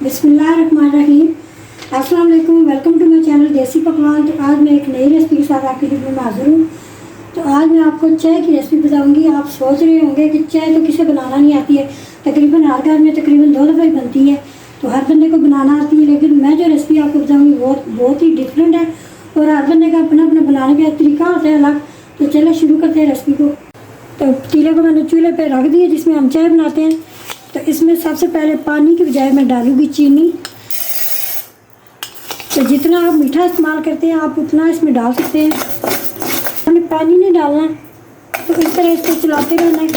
बिस्मिल्लाहिर्रहमानिर्रहीम। अस्सलाम वालेकुम, वेलकम टू माय चैनल देसी पकवान। तो आज मैं एक नई रेसिपी के साथ आपके लिए में हाजिर हूँ। तो आज मैं आपको चाय की रेसिपी बताऊंगी। आप सोच रहे होंगे कि चाय तो किसे बनाना नहीं आती है, तकरीबन हर घर में तकरीबन 2 दफ़ा ही बनती है, तो हर बंदे को बनाना आती है। लेकिन मैं जो रेसिपी आपको बताऊँगी वो बहुत ही डिफरेंट है और हर बंदे का अपना अपना बनाने का तरीका होता है अलग। तो चले शुरू करते हैं रेसिपी को। तो पतीले को मैंने चूल्हे पर रख दिया जिसमें हम चाय बनाते हैं। तो इसमें सबसे पहले पानी की बजाय मैं डालूंगी चीनी। तो जितना आप मीठा इस्तेमाल करते हैं आप उतना इसमें डाल सकते हैं। हमें पानी नहीं डालना, तो इस तरह इसको चलाते रहना है,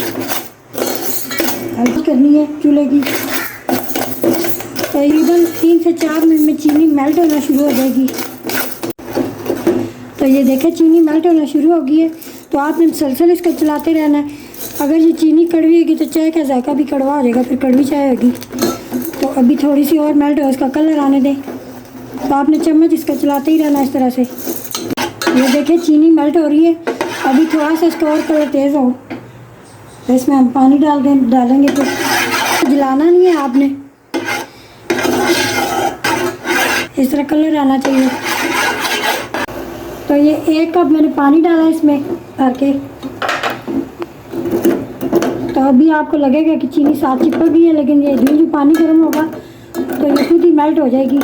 हल्की करनी है चूल्हे की। तकरीबन 3 से 4 मिनट में चीनी मेल्ट होना शुरू हो जाएगी। तो ये देखें चीनी मेल्ट होना शुरू हो गई है। तो आपने मुसलसल इसको चलाते रहना है। अगर ये चीनी कड़वी होगी तो चाय का जायका भी कड़वा हो जाएगा, फिर कड़वी चाय होगी। तो अभी थोड़ी सी और मेल्ट हो, इसका कलर आने दें। तो आपने चम्मच इसका चलाते ही रहना इस तरह से। ये देखें चीनी मेल्ट हो रही है। अभी थोड़ा सा इसका और कलर तेज़ हो तो इसमें हम पानी डालेंगे। तो जलाना नहीं है आपने, इस तरह कलर आना चाहिए। तो ये 1 कप मैंने पानी डाला इसमें भर के। तो अभी आपको लगेगा कि चीनी साथ चिपक गई है, लेकिन ये जो पानी गर्म होगा तो ये खुद ही मेल्ट हो जाएगी।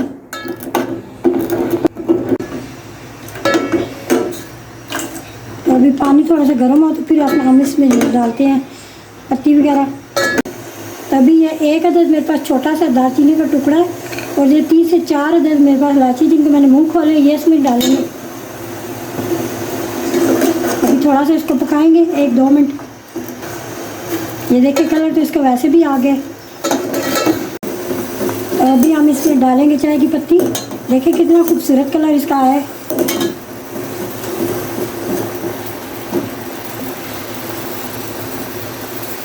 तो अभी पानी थोड़ा सा गर्म हो तो फिर हम इसमें डालते हैं पत्ती वगैरह। तभी ये 1 अदद मेरे पास छोटा सा दालचीनी का टुकड़ा है और ये 3 से 4 अदद मेरे पास इलायची जिनको मैंने मुँह खोले ये इसमें डालेंगे। अभी थोड़ा सा इसको पकाएंगे 1-2 मिनट। ये देखिए कलर तो इसका वैसे भी आ गया। तो अभी हम इसमें डालेंगे चाय की पत्ती। देखिए कितना खूबसूरत कलर इसका है।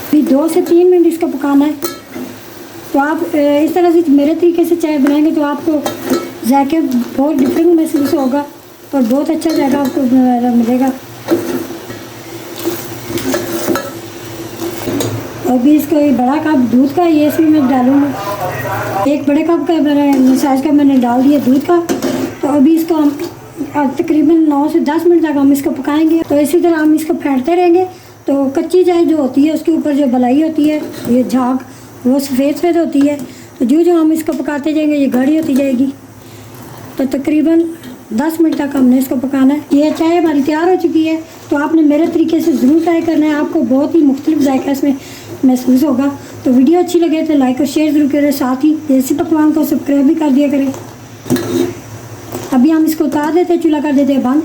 अभी 2 से 3 मिनट इसको पकाना है। तो आप इस तरह से मेरे तरीके से चाय बनाएंगे तो आपको जायके बहुत डिफरेंट महसूस होगा और बहुत अच्छा जायका आपको मिलेगा। अभी इसको एक बड़ा कप दूध का ये इसमें मैं डालूँगी। 1 बड़े कप का मैंने साइज़ का मैंने डाल दिया दूध का। तो अभी इसको हम तकरीबन 9 से 10 मिनट तक हम इसको पकाएंगे। तो इसी तरह हम इसको फेंटते रहेंगे। तो कच्ची चाय जो होती है उसके ऊपर जो बलाई होती है, ये झाग, वो सफ़ेद होती है। तो जो हम इसको पकाते जाएंगे ये गाढ़ी होती जाएगी। तो तकरीबन 10 मिनट तक हमने इसको पकाना है। ये चाय हमारी तैयार हो चुकी है। तो आपने मेरे तरीके से ज़रूर ट्राई करना है, आपको बहुत ही मुख्तलिफ जायका इसमें महसूस होगा। तो वीडियो अच्छी लगे तो लाइक और शेयर ज़रूर करें, साथ ही देसी पकवान को सब्सक्राइब भी कर दिया करें। अभी हम इसको उतार देते हैं, चूल्हा कर देते हैं बंद।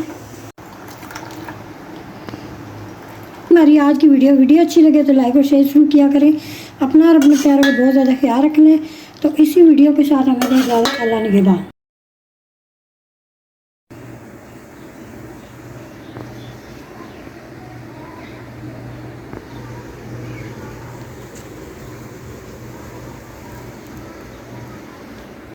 हमारी आज की वीडियो अच्छी लगे तो लाइक और शेयर ज़रूर किया करें। अपना और अपने प्यारों को बहुत ज़्यादा ख्याल रखना है। तो इसी वीडियो के साथ हमें इजाज़त, अल्लाह निगहबान।